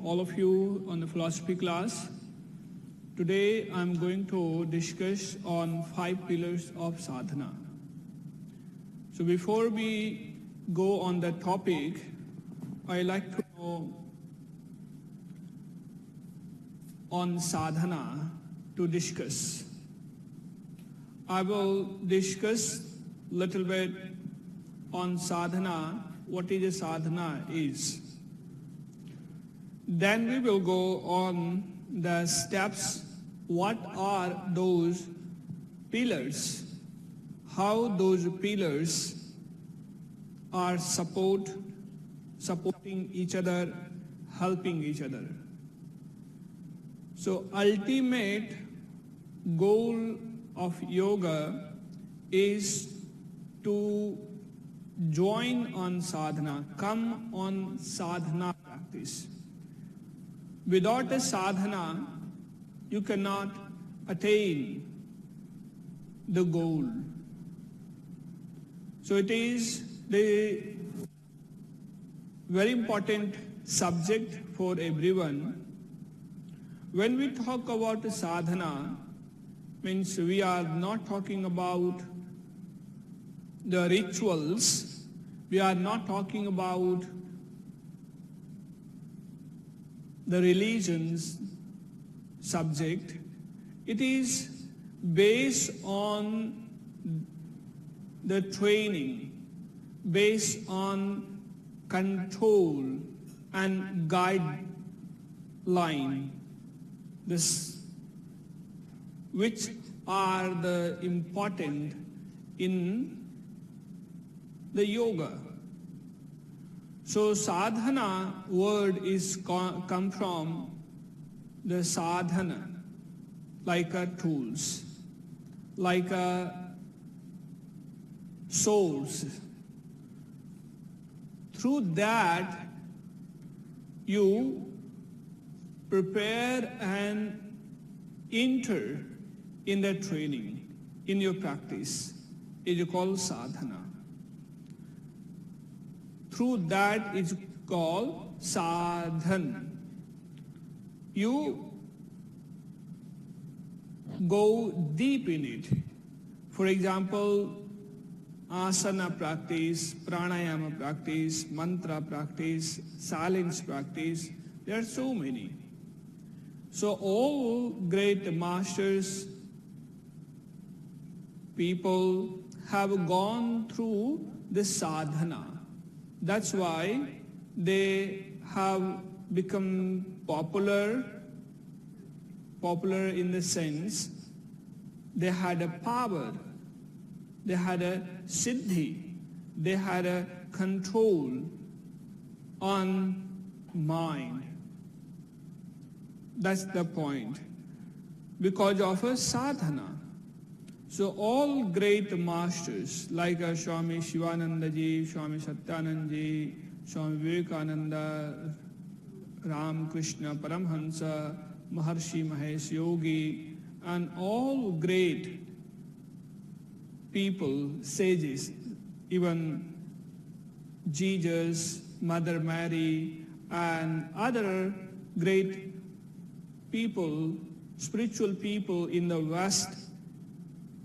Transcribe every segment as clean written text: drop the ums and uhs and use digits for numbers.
all of you on the philosophy class. Today I'm going to discuss on 5 pillars of sadhana. So before we go on the topic, I like to know on sadhana to discuss. I will discuss little bit on sadhana, what is a sadhana is. Then we will go on the steps, what are those pillars, how those pillars are supporting each other, helping each other. So ultimate goal of yoga is to join on sadhana, come on sadhana practice. Without a sadhana, you cannot attain the goal. So it is the very important subject for everyone. When we talk about sadhana, means we are not talking about the rituals, we are not talking about the religion's subject. It is based on the training, based on control and guideline, which are the important in the yoga. So sadhana word is come from the sadhana, like a tools, like a source. Through that you prepare and enter in the training, in your practice. It is called sadhana. Through that is called sadhan. You go deep in it. For example, asana practice, pranayama practice, mantra practice, silence practice. There are so many. So all great masters, people have gone through the sadhana. That's why they have become popular in the sense they had a power, they had a siddhi, they had a control on mind. That's the point. Because of a sadhana. So all great masters like Swami Shivananda ji, Swami Satyananda ji, Swami Vivekananda, Ram Krishna Paramhansa, Maharshi Mahesh Yogi, and all great people, sages, even Jesus, Mother Mary, and other great people, spiritual people in the West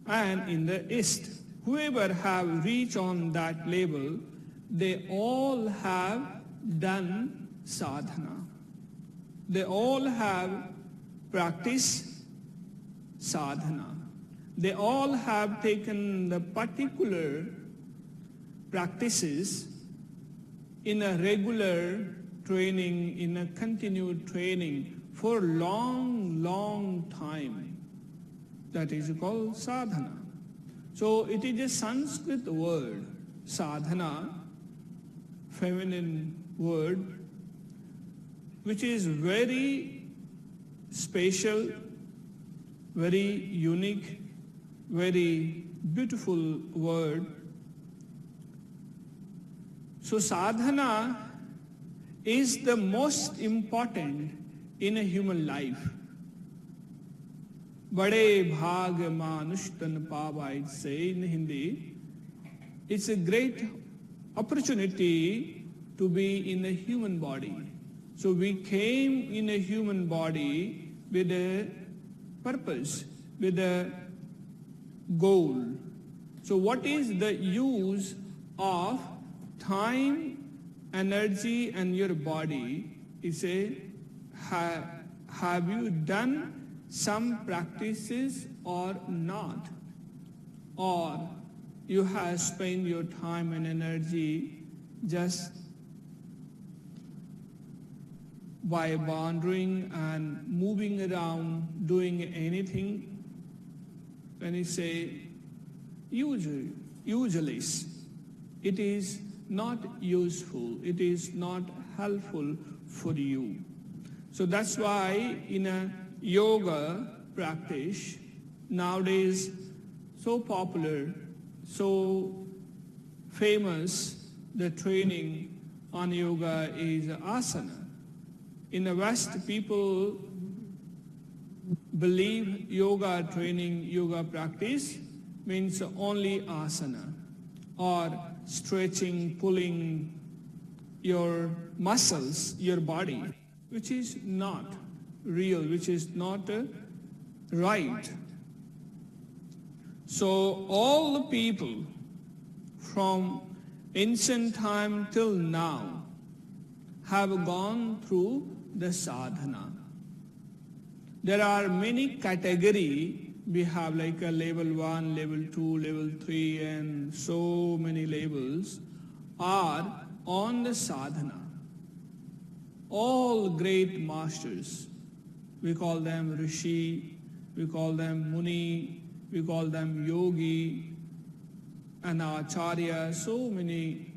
and in the East. Whoever have reached on that level, they all have done sadhana. They all have practiced sadhana. They all have taken the particular practices in a regular training, in a continued training for long time. That is called sadhana. So it is a Sanskrit word, sadhana, feminine word, which is very special, very unique, very beautiful word. So sadhana is the most important in a human life. Bade bhag manush tan pavai, say in Hindi. It's a great opportunity to be in the human body. So we came in a human body with a purpose, with a goal. So what is the use of time, energy, and your body? Is have you done some practices or not? Or you have spent your time and energy just by wandering and moving around, doing anything? When you say usually, it is not useful, it is not helpful for you. So that's why in a yoga practice, nowadays so popular, so famous, the training on yoga is asana. In the West, people believe yoga training, yoga practice means only asana or stretching, pulling your muscles, your body, which is not real, which is not right. So all the people from ancient time till now have gone through the sadhana. There are many categories. We have like a level 1, level 2, level 3, and so many levels are on the sadhana. All great masters, we call them rishi, we call them muni, we call them yogi, and acharya, so many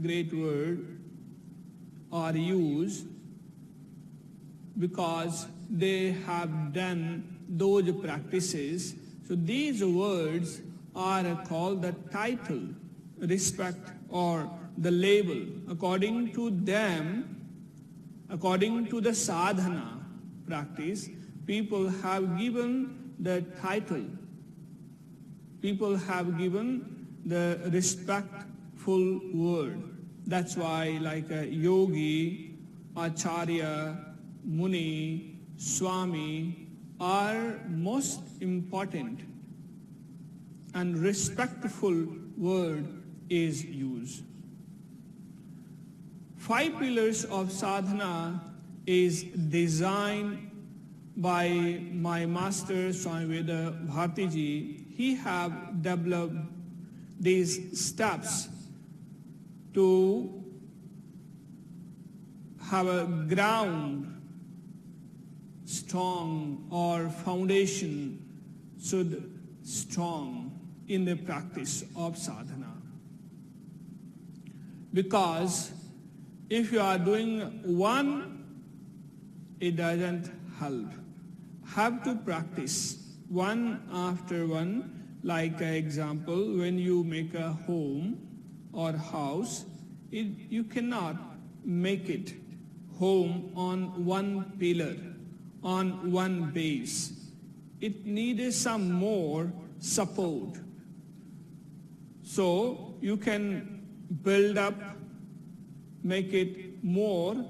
great words are used because they have done those practices. So these words are called the title, respect, or the label. According to them, according to the sadhana practice, people have given the title. People have given the respectful word. That's why like a yogi, acharya, muni, swami are most important, and respectful word is used. 5 pillars of sadhana is designed by my master Swami Veda Bharti Ji. He have developed these steps to have a ground strong, or foundation should strong in the practice of sadhana. Because if you are doing one, it doesn't help. Have to practice one after one. Like an example, when you make a home or house, you cannot make it home on one pillar, on one base. It needs some more support. So you can build up, make it more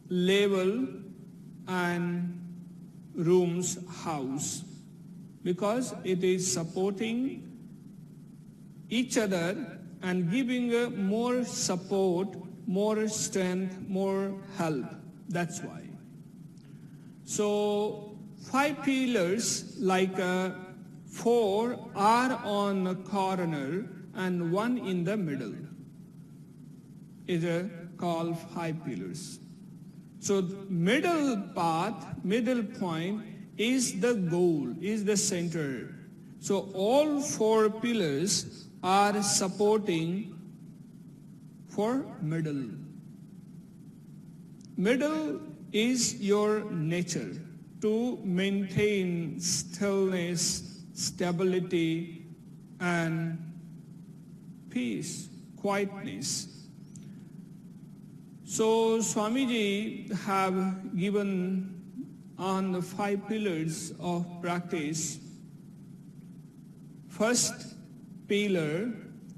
level and rooms house, because it is supporting each other and giving more support, more strength, more help. That's why. So 5 pillars, like 4 are on a corner and 1 in the middle, is called 5 pillars. So middle path, middle point is the goal, is the center. So all 4 pillars are supporting for middle. Middle is your nature to maintain stillness, stability, and peace, quietness. So Swamiji have given on the 5 pillars of practice. First pillar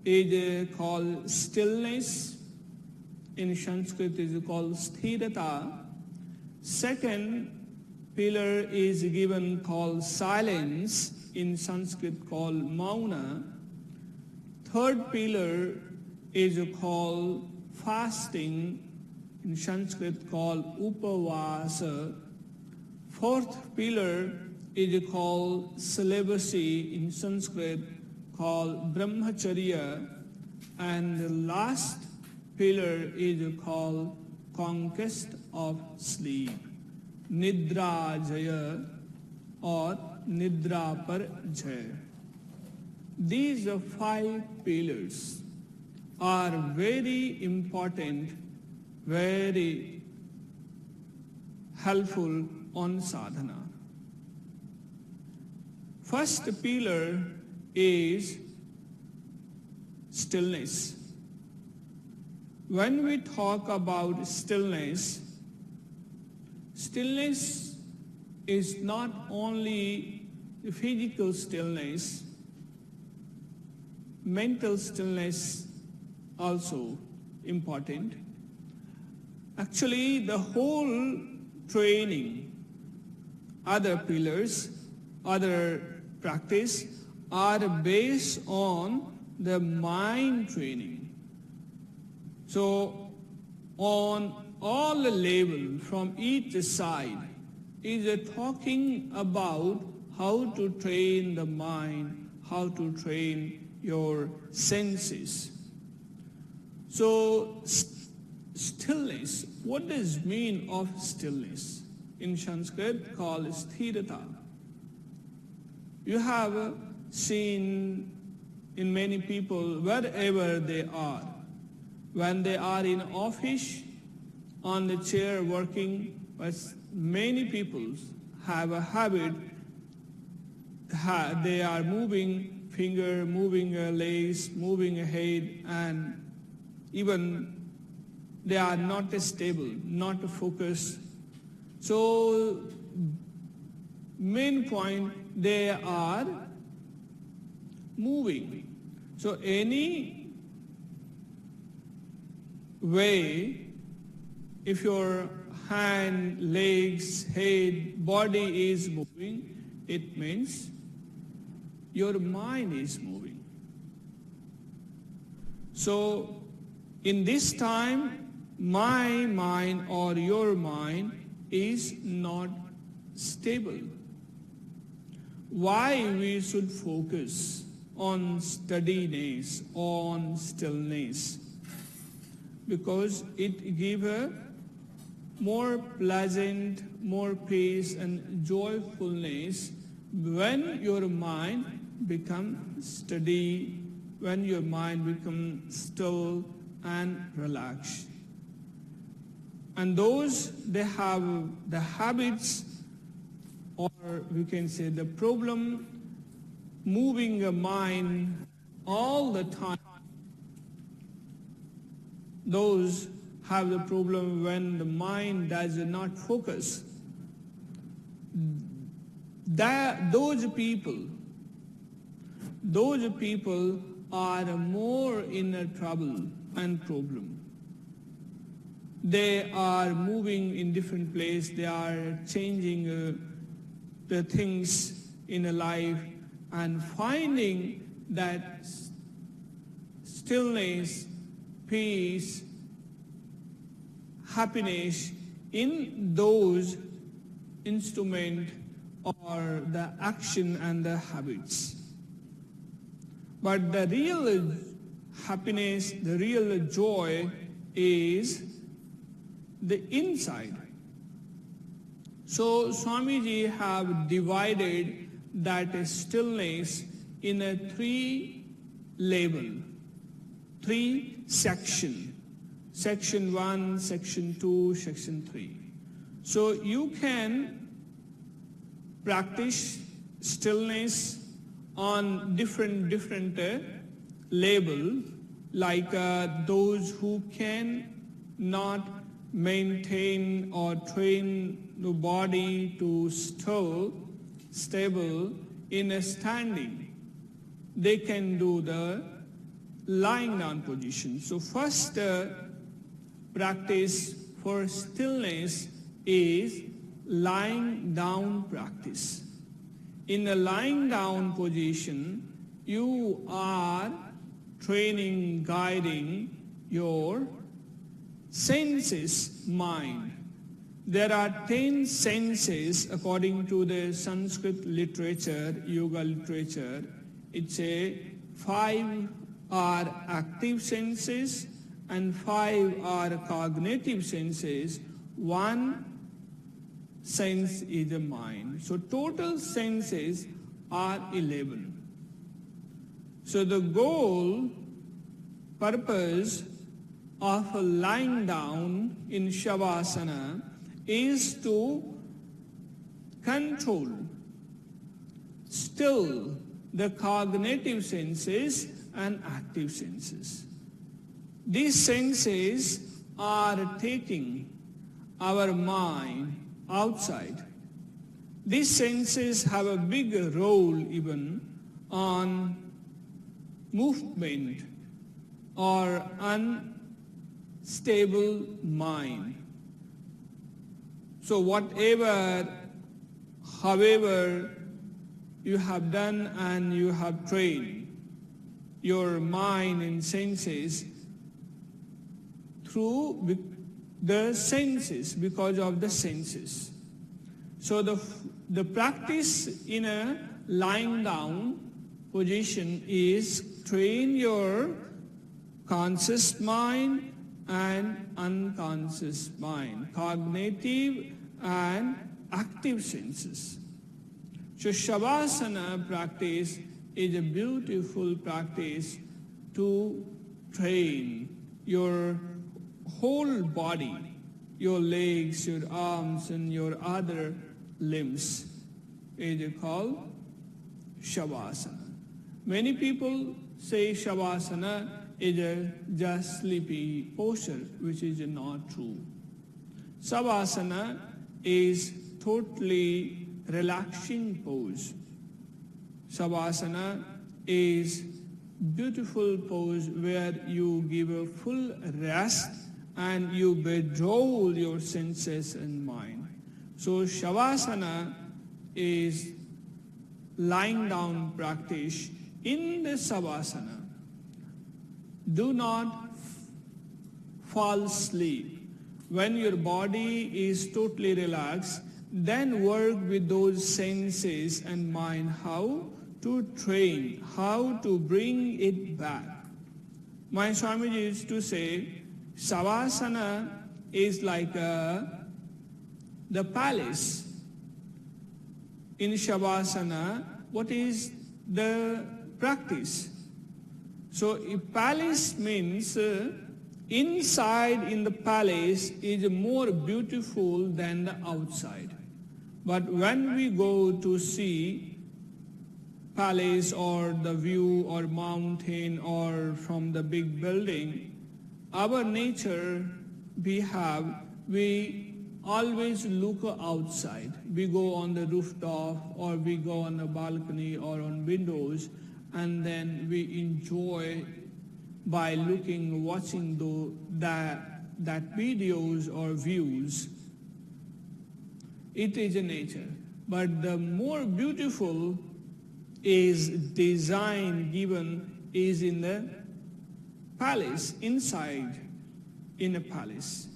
is called stillness, in Sanskrit is called sthirata. Second pillar is given called silence, in Sanskrit called mauna. Third pillar is called fasting, in Sanskrit called upavasa. Fourth pillar is called celibacy, in Sanskrit called brahmacharya. And the last pillar is called conquest of sleep, nidra jaya or nidra par jaya. These 5 pillars are very important, very helpful on sadhana. First pillar is stillness. When we talk about stillness, stillness is not only physical stillness, mental stillness also important. Actually, the whole training, other pillars, other practice are based on the mind training. So on all the level from each side is talking about how to train the mind, how to train your senses. So stillness, what does mean of stillness? In Sanskrit called sthirata. You have seen in many people wherever they are, when they are in office, on the chair working, but many people have a habit, they are moving finger, moving legs, moving head, and even they are not stable, not focused. So main point, they are moving. So any way, if your hand, legs, head, body is moving, it means your mind is moving. So in this time, my mind or your mind is not stable. Why we should focus on steadiness, on stillness? Because it gives a more pleasant, more peace and joyfulness when your mind becomes steady, when your mind becomes still and relaxed. And those, they have the habits, or we can say the problem, moving a mind all the time. Those have the problem when the mind does not focus. Those people are more in trouble and problem. They are moving in different place. They are changing the things in a life and finding that stillness, peace, happiness in those instruments or the action and the habits. But the real happiness, the real joy is the inside. So Swamiji have divided that stillness in a 3 level, 3 section. Section 1, Section 2, Section 3. So you can practice stillness on different level, like those who can not maintain or train the body to stable in a standing. They can do the lying down position. So first practice for stillness is lying down practice. In the lying down position, you are training, guiding your senses, mind. There are 10 senses according to the Sanskrit literature, yoga literature. It's 5 are active senses and 5 are cognitive senses. 1 sense is the mind. So total senses are 11. So the goal, purpose of lying down in Shavasana is to control, still the cognitive senses and active senses. These senses are taking our mind outside. These senses have a big role even on movement or unstable mind. So however you have done and you have trained your mind and senses through the senses, because of the senses. So the practice in a lying down position is train your conscious mind and unconscious mind, cognitive and active senses. So Shavasana practice is a beautiful practice to train your whole body, your legs, your arms, and your other limbs. It is called Shavasana. Many people say Shavasana is a just sleepy posture, which is not true. Savasana is totally relaxing pose. Savasana is beautiful pose where you give a full rest and you withdraw your senses and mind. So Shavasana is lying down practice. In the Savasana, do not fall asleep. When your body is totally relaxed, then work with those senses and mind how to train, how to bring it back. My Swamiji used to say, Savasana is like the palace. In Shavasana, what is the practice? So a palace means inside in the palace is more beautiful than the outside. But when we go to see palace or the view or mountain or from the big building, our nature we always look outside. We go on the rooftop or we go on the balcony or on windows, and then we enjoy by looking, watching that videos or views. It is a nature. But the more beautiful is design given is in the palace, inside in a palace.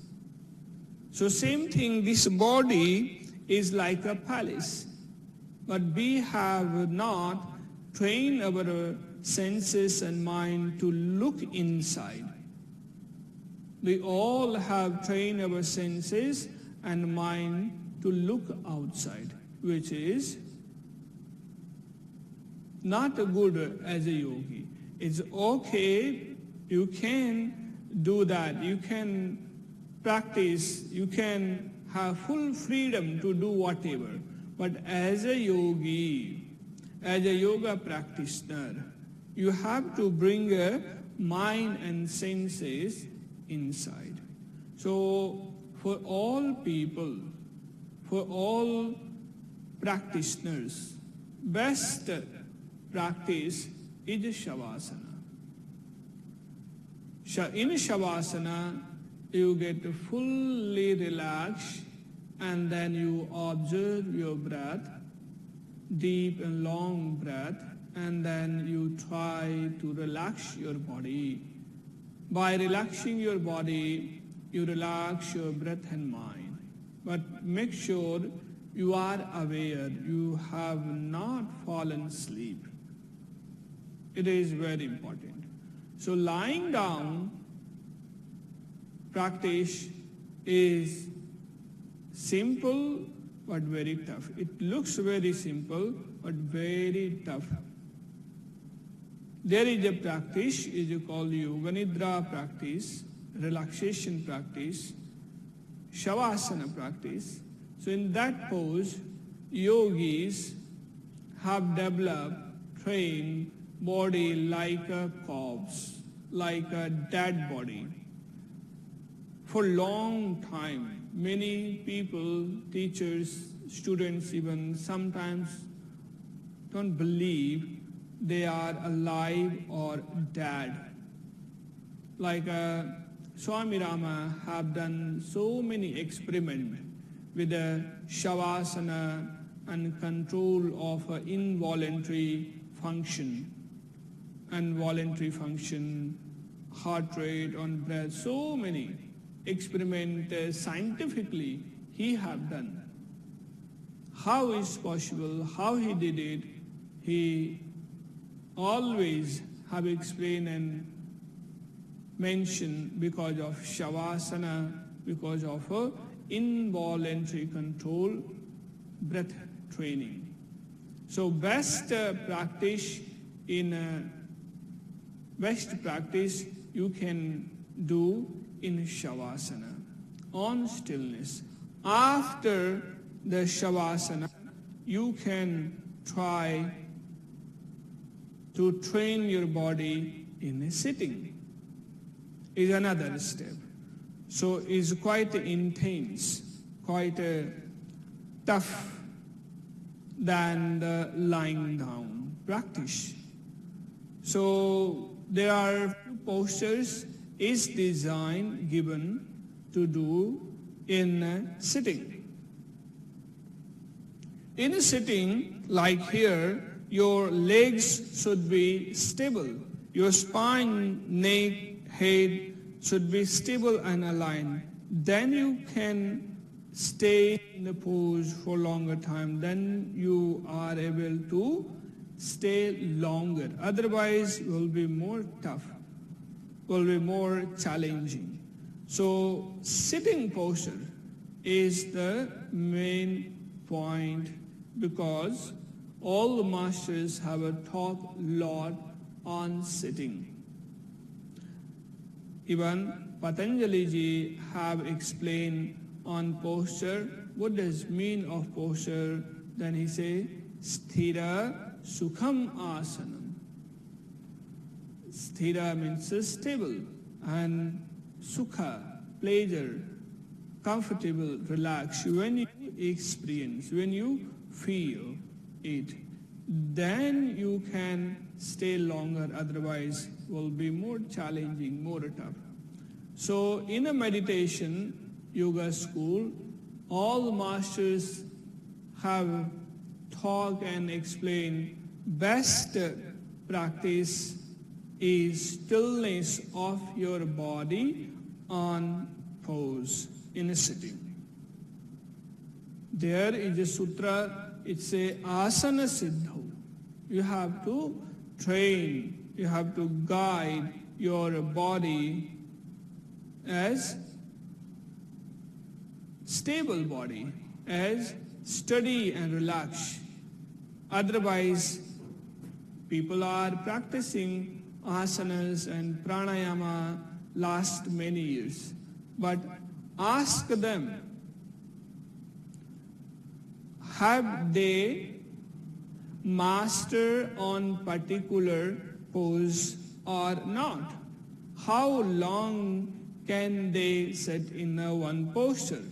So same thing, this body is like a palace. But we have not trained our senses and mind to look inside. We all have trained our senses and mind to look outside, which is not good as a yogi. It's okay, you can do that, you can practice, you can have full freedom to do whatever. But as a yogi, as a yoga practitioner, you have to bring a mind and senses inside. So for all people, for all practitioners, best practice is Shavasana. In Shavasana, you get fully relaxed, and then you observe your breath, deep and long breath, and then you try to relax your body. By relaxing your body, you relax your breath and mind. But make sure you are aware, you have not fallen asleep. It is very important. So lying down practice is simple but very tough. It looks very simple but very tough. There is a practice, is called Yoga Nidra practice, relaxation practice, Shavasana practice. So in that pose, yogis have developed, trained body like a corpse, like a dead body. For long time, many people, teachers, students even, sometimes don't believe they are alive or dead. Like Swami Rama have done so many experiments with the Shavasana and control of involuntary function, and voluntary function, heart rate on breath, so many experiments scientifically he have done. How is possible, how he did it, he always have explained and mentioned because of Shavasana, because of involuntary control, breath training. So best practice you can do in Shavasana, on stillness. After the Shavasana, you can try to train your body in a sitting. Is another step. So it's quite intense, quite tough than the lying down practice. So there are postures is designed given to do in sitting. In a sitting, like here, your legs should be stable. Your spine, neck, head should be stable and aligned. Then you can stay in the pose for longer time. Then you are able to stay longer. Otherwise, it will be more tough, will be more challenging. So sitting posture is the main point, because all the masters have a talk lot on sitting. Even Patanjali ji have explained on posture, what does mean of posture. Then he say, Sthira Sukham Asanam. Sthira means stable, and Sukha, pleasure, comfortable, relaxed. When you experience, when you feel it, then you can stay longer, otherwise will be more challenging, more tough. So in a meditation yoga school, all the masters have talked and explained best practice is stillness of your body on pose in a sitting. There is a sutra, it's a asana siddha. You have to train, you have to guide your body as stable body, as steady and relaxed. Otherwise, people are practicing asanas and pranayama last many years. But ask them, have they mastered on particular pose or not? How long can they sit in one posture?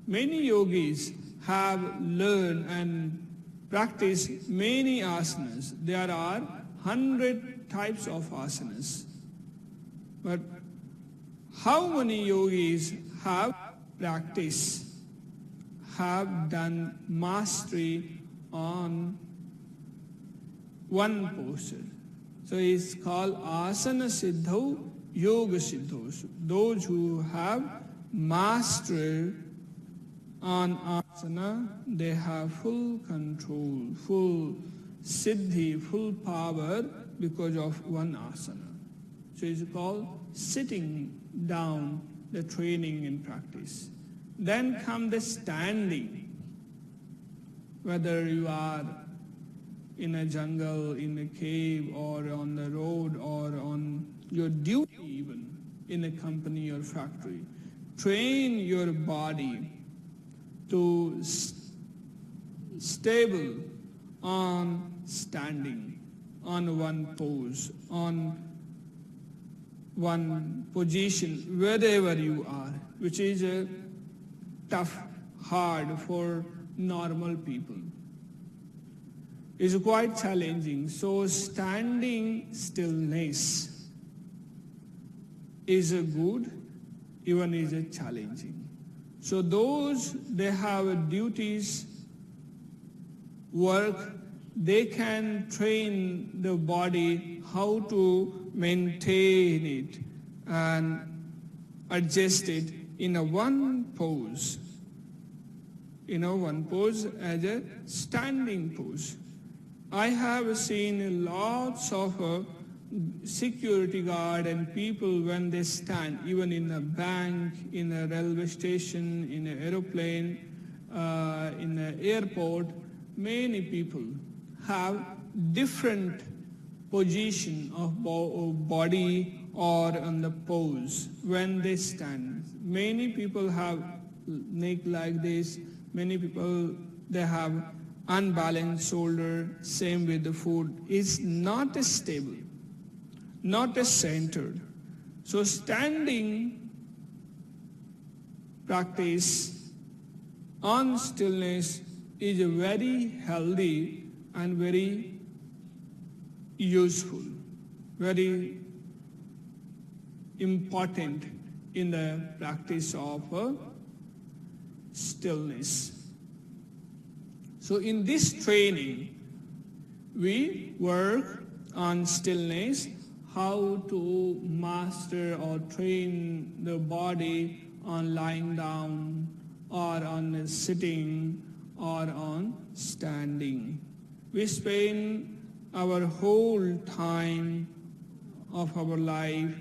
Many yogis have learned and practiced many asanas. There are 100 types of asanas. But How many yogis have practiced, have done mastery on one posture? So it's called asana siddho, yoga siddho. Those who have mastered on asana, they have full control, full siddhi, full power because of one asana. So it's called sitting down, the training and practice. Then come the standing. Whether you are in a jungle, in a cave, or on the road, or on your duty even, in a company or factory. Train your body to stable on standing, on one pose, on one position, wherever you are, which is tough, hard for normal people. It's quite challenging. So standing stillness is a good, even is a challenging. So those, they have duties, work, they can train the body how to maintain it and adjust it in a one pose. One pose as a standing pose. I have seen lots of security guard and people when they stand, even in a bank, in a railway station, in an aeroplane, in an airport. Many people have different position of body or on the pose when they stand. Many people have neck like this. Many people, they have unbalanced shoulder. Same with the foot. It's not as stable, not as centered. So standing practice on stillness is a very healthy and very useful, very important in the practice of stillness. So in this training, we work on stillness, how to master or train the body on lying down or on sitting or on standing. We spend our whole time of our life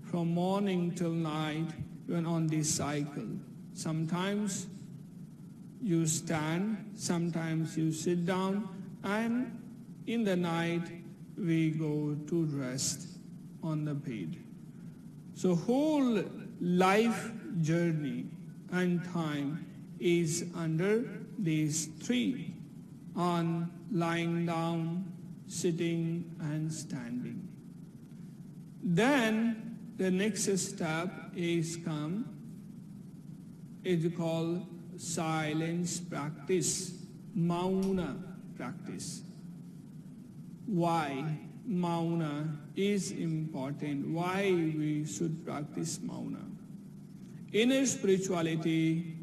from morning till night even on this cycle. Sometimes you stand, sometimes you sit down, and in the night we go to rest on the bed. So whole life journey and time is under these three, on lying down, sitting and standing. Then the next step is called silence practice, mauna practice. Why mauna is important? Why we should practice mauna? In spirituality,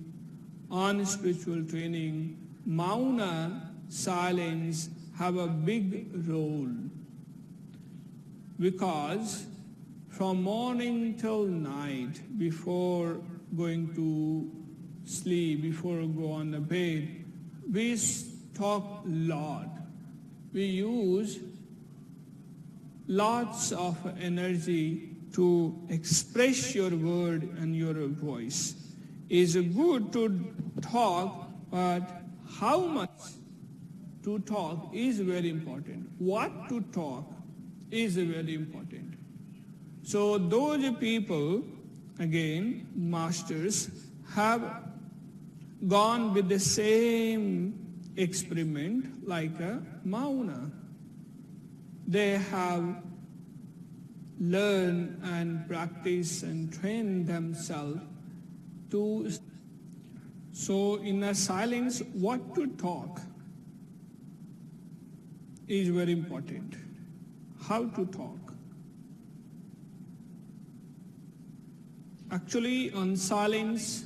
on spiritual training, mauna, silence, have a big role, because from morning till night, before going to sleep, before go on the bed, we talk a lot. We use lots of energy to express your word and your voice. It's good to talk, but how much to talk is very important. What to talk is very important. So those people, again, masters, have gone with the same experiment like a mauna. They have learned and practiced and trained themselves to. So in a silence, what to talk is very important. How to talk. Actually, on silence,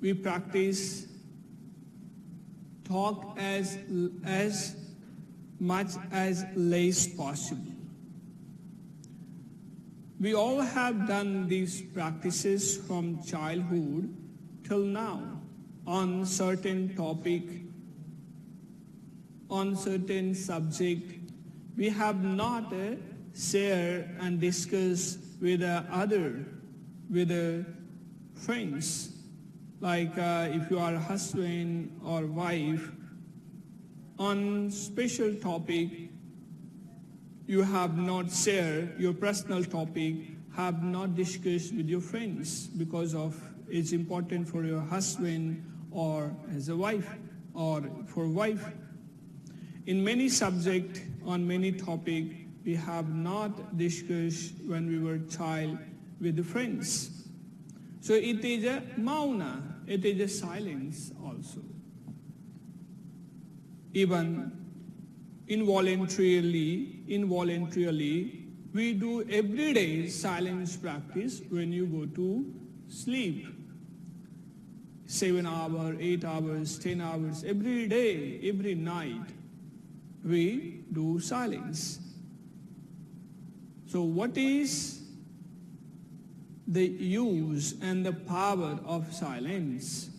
we practice talk as much as less possible. We all have done these practices from childhood till now on certain topic, on certain subject. We have not shared and discussed with friends. Like if you are a husband or wife, on special topic, you have not shared your personal topic, have not discussed with your friends because of it's important for your husband or as a wife or for wife. In many subjects, on many topics, we have not discussed when we were child with the friends. So it is a mauna, it is a silence also. Even involuntarily, we do everyday silence practice when you go to sleep. 7 hours, 8 hours, 10 hours, every day, every night, we do silence. So what is the use and the power of silence?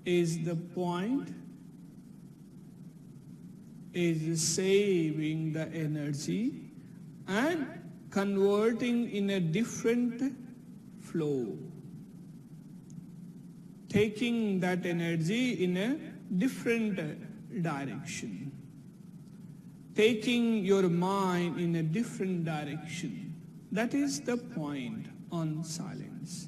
Is the point is saving the energy and converting in a different flow, taking that energy in a different direction, taking your mind in a different direction. That is the point on silence.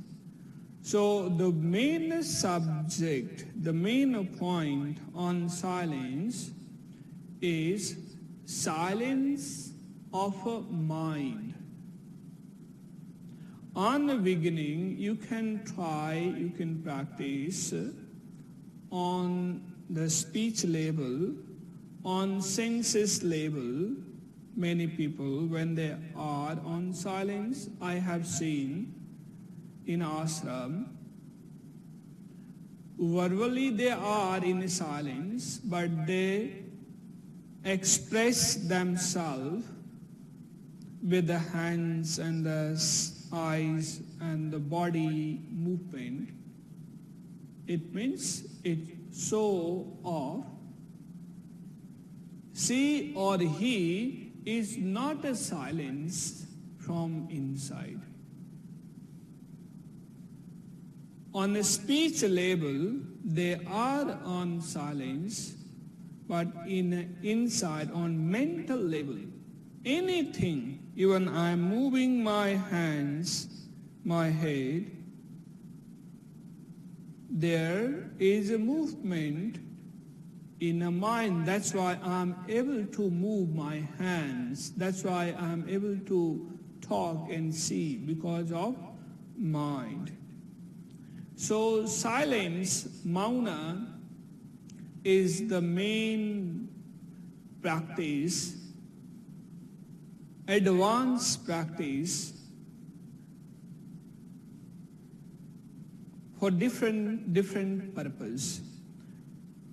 So the main subject, the main point on silence is silence of a mind. On the beginning, you can practice on the speech level, on senses level. Many people, when they are on silence, I have seen in ashram, verbally they are in silence, but they express themselves with the hands and the eyes and the body movement. It means it show off. She or he is not a silence from inside. On a speech level, they are on silence, but inside, on mental level, anything, even I'm moving my hands, my head, there is a movement in a mind. That's why I'm able to move my hands. That's why I'm able to talk and see, because of mind. So silence, mauna, is the main practice, advanced practice for different purpose.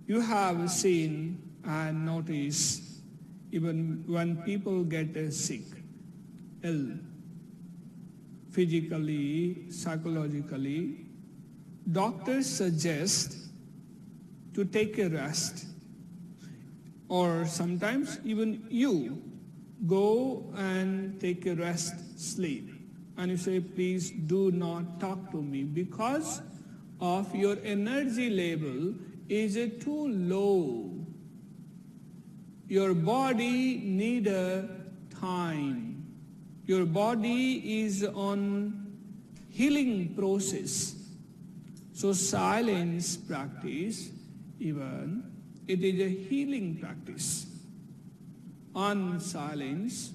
You have seen and noticed, even when people get sick, ill, physically, psychologically, doctors suggest to take a rest. Or sometimes even you go and take a rest, sleep. And you say, please do not talk to me, because of your energy level is too low. Your body need a time. Your body is on healing process. So silence practice, even, it is a healing practice. On silence,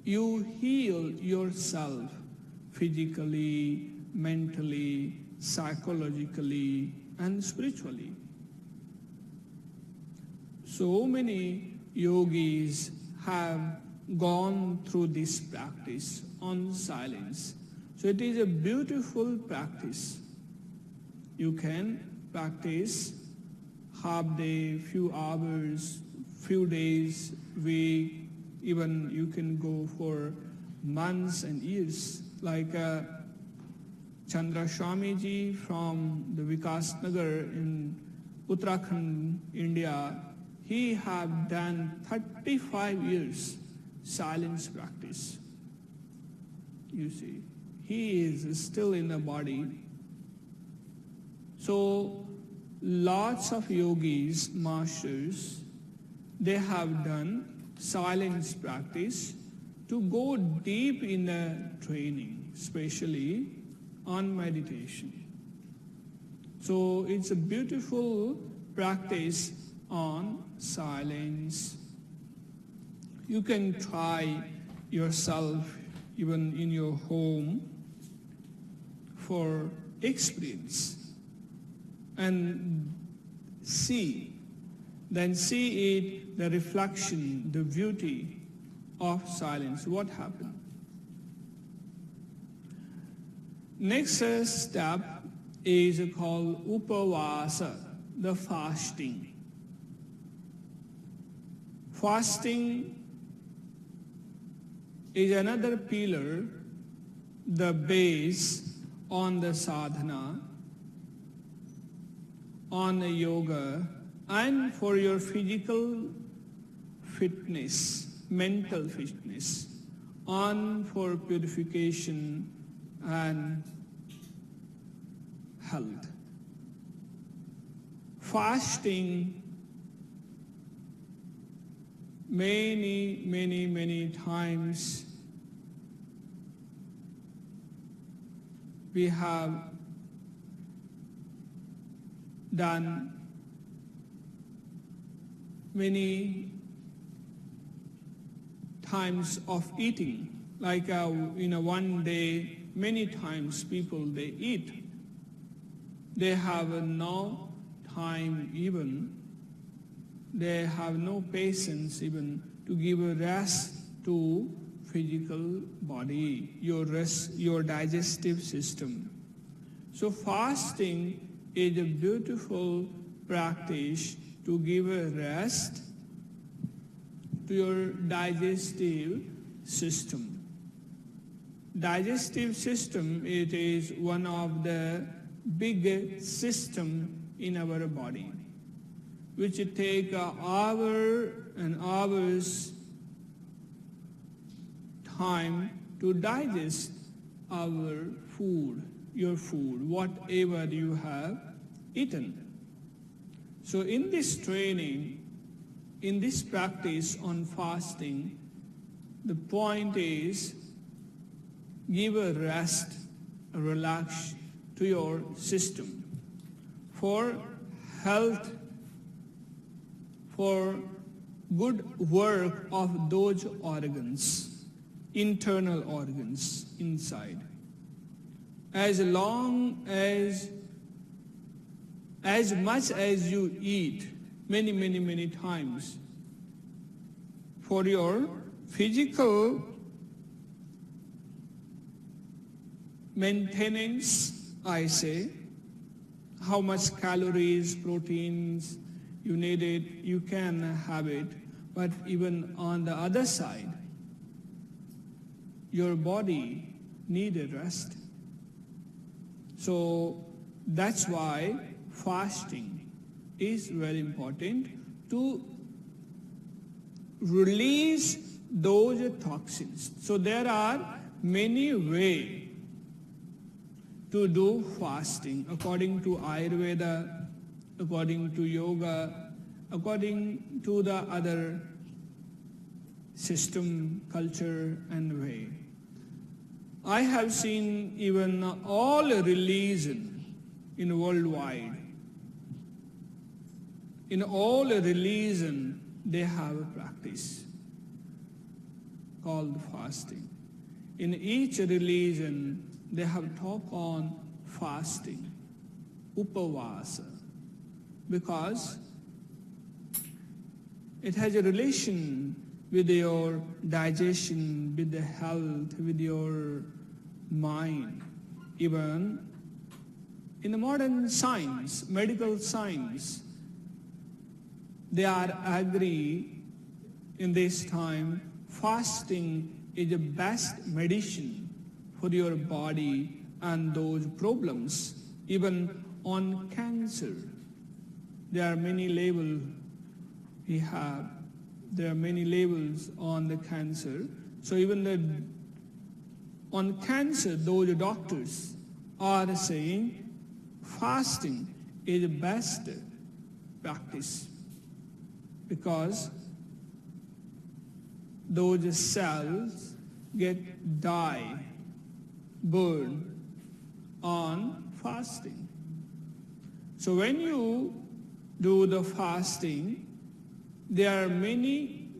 you heal yourself physically, mentally, psychologically, and spiritually. So many yogis have gone through this practice on silence. So it is a beautiful practice. You can practice half day, few hours, few days, week, even you can go for months and years. Like Chandra Swamiji from the Vikas Nagar in Uttarakhand, India, he have done 35 years silence practice. You see, he is still in the body. So lots of yogis, masters, they have done silence practice to go deep in the training, especially on meditation. So it's a beautiful practice on silence. You can try yourself even in your home for experience and see it, the reflection, the beauty of silence, what happened. Next step is called upavasa, the fasting. Fasting is another pillar, the base on the sadhana, on the yoga, and for your physical fitness, mental fitness, on for purification and health. Fasting, many times we have done many times of eating, like in a one day, many times people they eat. They have no time even, they have no patience even to give a rest to physical body, your digestive system. So fasting is a beautiful practice to give a rest to your digestive system. Digestive system, it is one of the big system in our body, which take hours and hours time to digest our food, your food, whatever you have eaten. So in this training, in this practice on fasting, the point is give a rest, a relax to your system for health, for good work of those organs, internal organs inside. As long as much as you eat many times, for your physical maintenance, I say, how much calories, proteins you need it, you can have it, but even on the other side, your body needs a rest. So that's why fasting is very important to release those toxins. So there are many ways to do fasting according to Ayurveda, according to yoga, according to the other system, culture and way. I have seen even all religion in worldwide. In all religion, they have a practice called fasting. In each religion, they have talk on fasting, upavasa, because it has a relation with your digestion, with the health, with your mind. Even in the modern science, medical science, they are agree in this time, fasting is the best medicine for your body and those problems. Even on cancer, there are many labels we have. There are many labels on the cancer. So even on cancer, those doctors are saying fasting is the best practice, because those cells get burned on fasting. So when you do the fasting, there are many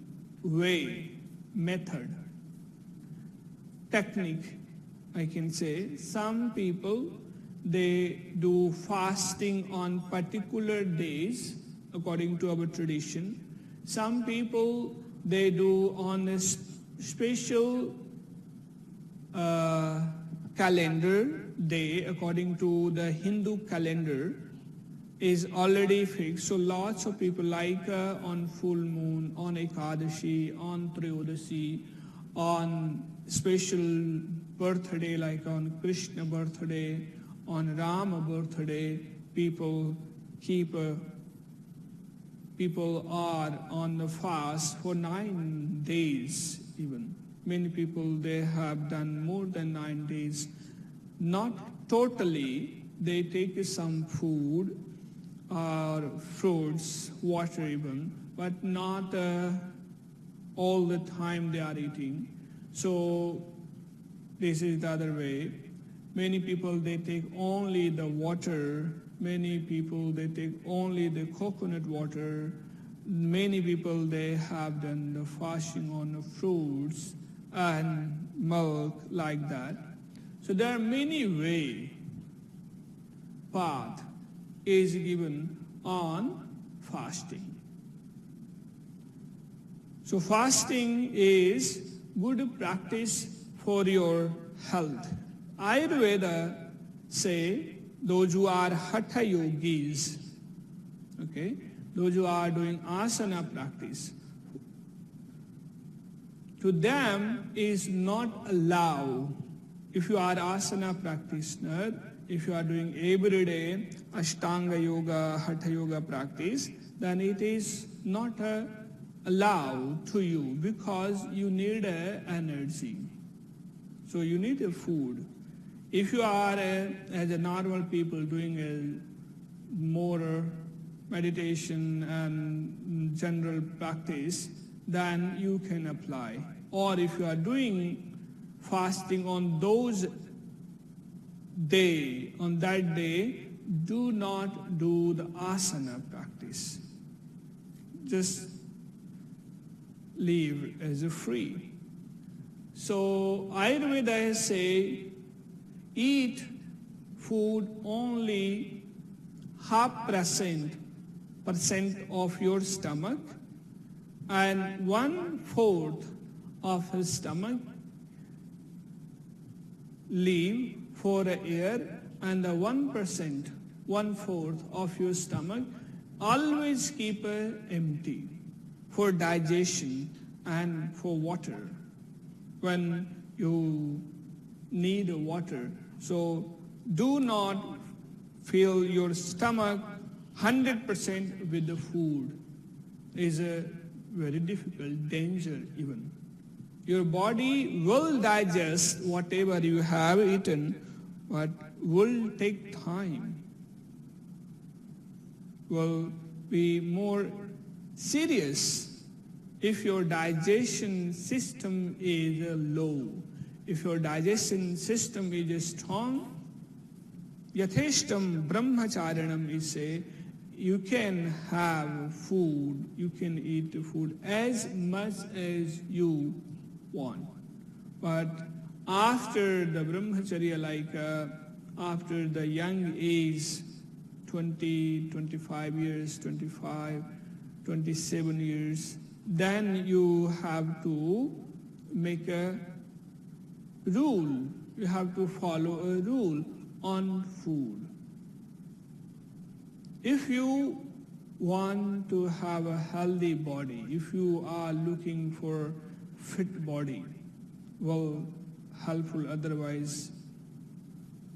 method, technique, I can say. Some people, they do fasting on particular days according to our tradition. Some people, they do on a special calendar day according to the Hindu calendar is already fixed. So lots of people like on full moon, on Ekadashi, on Triyodasi, on special birthday like on Krishna birthday, on Rama birthday, people are on the fast for 9 days even. Many people, they have done more than 9 days. Not totally, they take some food or fruits, water even, but not all the time they are eating. So this is the other way. Many people, they take only the water. Many people, they take only the coconut water. Many people, they have done the fasting on the fruits and milk like that. So there are many path is given on fasting. So fasting is good practice for your health. Ayurveda say those who are hatha yogis, okay, those who are doing asana practice, to them is not allowed. If you are asana practitioner, if you are doing every day Ashtanga yoga, hatha yoga practice, then it is not allowed to you, because you need energy. So you need a food. If you are as a normal people doing more meditation and general practice, then you can apply. Or if you are doing fasting on that day, do not do the asana practice. Just leave as a free. So Ayurveda say, eat food only 0.5% of your stomach, and 1/4 of the stomach leave for air, and the 1%, 1/4 of your stomach always keep empty for digestion and for water when you need water. So do not fill your stomach 100% with the food. Is a very difficult, danger even. Your body will digest whatever you have eaten, but will take time. Will be more serious if your digestion system is low. If your digestion system is strong, yatheshtam brahmacharanam is say, you can have food, you can eat food as much as you want. But after the brahmacharya, like after the young age, 20, 25 years, 25, 27 years, then you have to make a rule. You have to follow a rule on food. If you want to have a healthy body, if you are looking for fit body, well, helpful, otherwise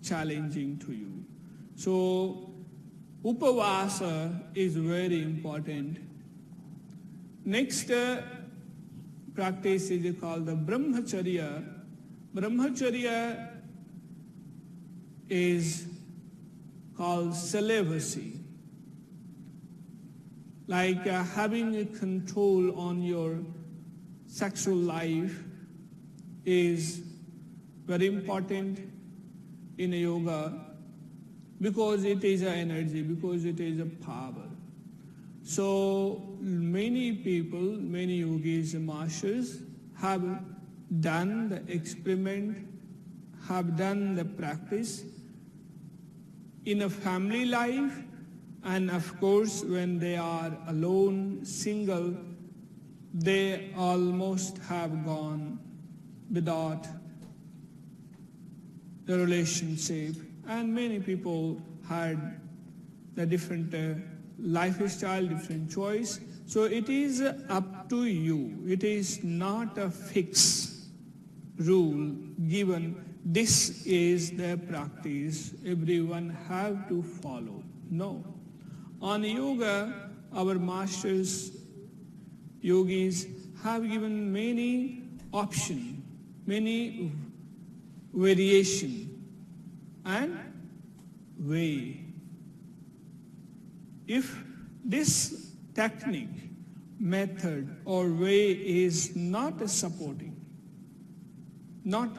challenging to you. So upavasa is very important. Next practice is called the brahmacharya. Brahmacharya is called celibacy, like having a control on your sexual life is very important in yoga, because it is an energy, because it is a power. So many people, many yogis and masters have done the experiment, have done the practice in a family life, and of course when they are alone, single, they almost have gone without the relationship. And many people had the different lifestyle, different choice. So it is up to you. It is not a fixed rule given, this is the practice everyone have to follow. No. On yoga, our masters, yogis, have given many options, many variation and way. If this technique, method or way is not supporting, not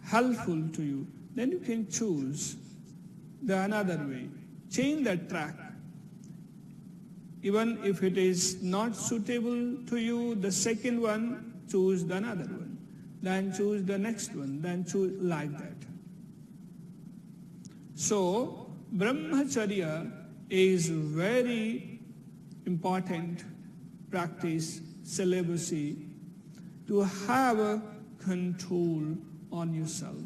helpful to you, then you can choose the another way. Change the track. Even if it is not suitable to you, the second one, choose the another one. Then choose the next one, then choose like that. So, brahmacharya is very important practice, celibacy, to have a control on yourself.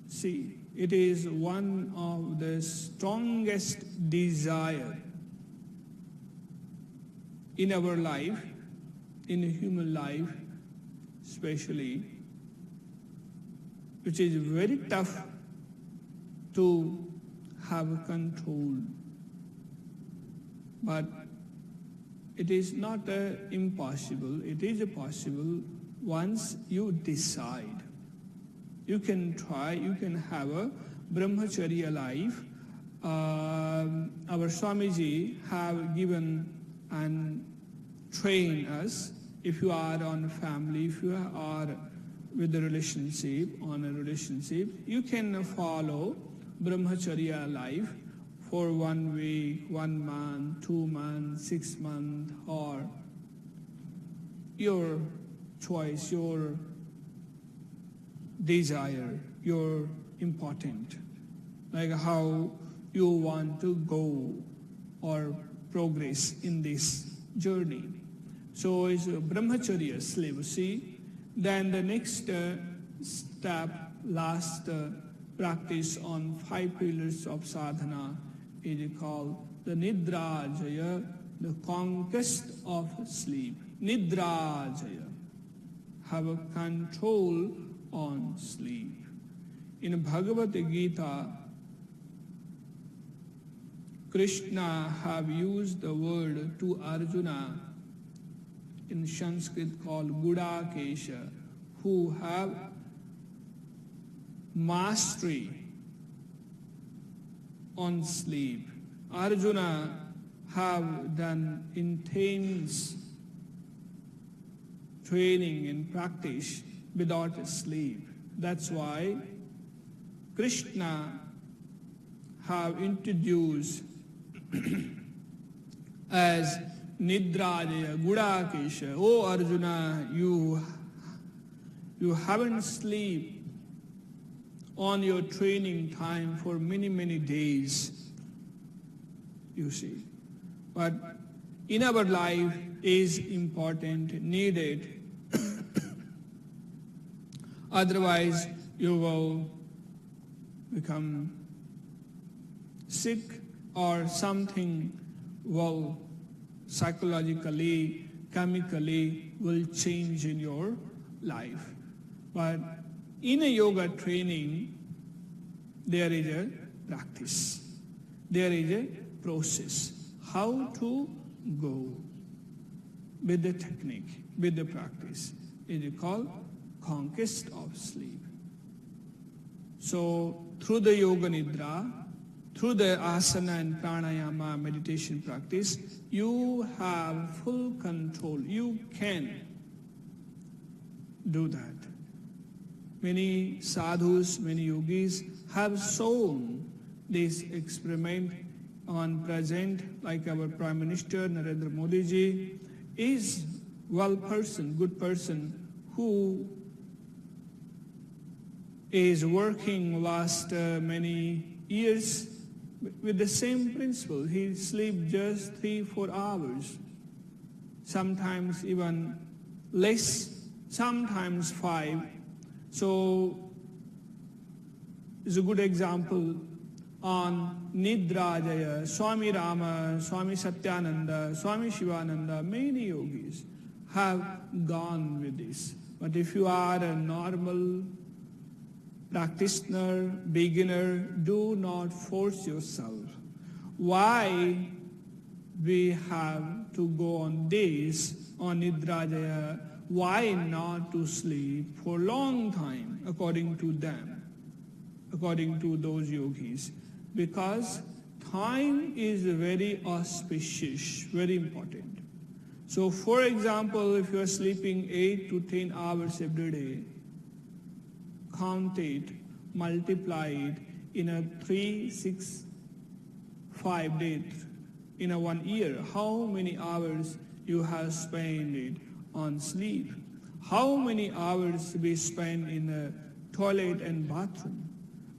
See, it is one of the strongest desire in our life, in human life especially, which is very tough to have control. But it is not impossible. It is possible once you decide. You can try, you can have a brahmacharya life. Our Swamiji have given and trained us. If you are on a family, if you are with a relationship, on a relationship, you can follow brahmacharya life for 1 week, 1 month, 2 months, 6 months, or your choice, your desire, your important, like how you want to go or progress in this journey. So it's brahmacharya, celibacy. Then the next step, last practice on 5 pillars of sadhana is called the nidrajaya, the conquest of sleep. Nidrajaya, have a control on sleep. In Bhagavad Gita, Krishna have used the word to Arjuna in Sanskrit called Gudakesha, who have mastery on sleep. Arjuna have done intense training and practice without sleep. That's why Krishna have introduced as Nidrajaya, Gudakesha. Oh Arjuna, you haven't sleep on your training time for many, many days, you see. But in our life is important, needed. Otherwise, you will become sick or something will psychologically, chemically will change in your life. But in a yoga training, there is a practice. There is a process. How to go with the technique, with the practice. It is called conquest of sleep. So through the yoga nidra, through the asana and pranayama meditation practice, you have full control. You can do that. Many sadhus, many yogis have shown this experiment on present, like our Prime Minister Narendra Modi ji is good person who is working last many years with the same principle. He sleeps just 3-4 hours, sometimes even less, sometimes 5. So it's a good example on Nidra Jaya, Swami Rama, Swami Satyananda, Swami Shivananda, many yogis have gone with this. But if you are a normal practitioner, beginner, do not force yourself. Why we have to go on this, on Nidra Jaya? Why not to sleep for a long time, according to them, according to those yogis? Because time is very auspicious, very important. So for example, if you are sleeping 8 to 10 hours every day, count it, multiply it in a 3, 6, 5 days, in a 1 year, how many hours you have spent it on sleep? How many hours we spend in the toilet and bathroom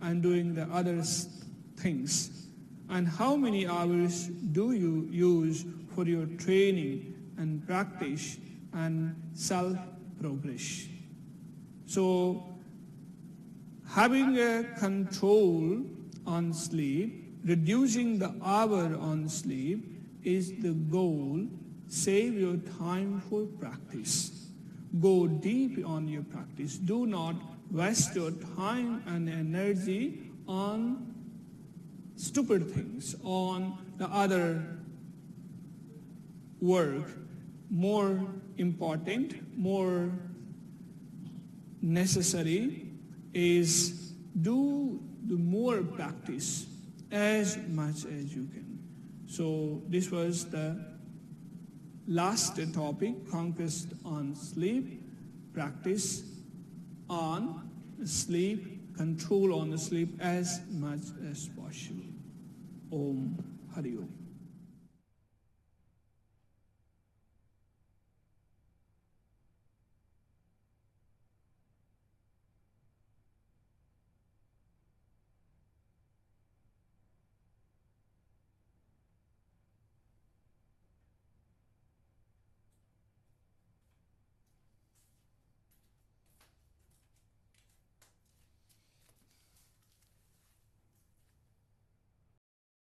and doing the other things? And how many hours do you use for your training and practice and self-progress? So having a control on sleep, reducing the hour on sleep is the goal. Save your time for practice. Go deep on your practice. Do not waste your time and energy on stupid things, on the other work. More important, more necessary is do the more practice as much as you can. So this was the last topic, conquest on sleep, practice on sleep, control on the sleep as much as possible. Om Hari Om.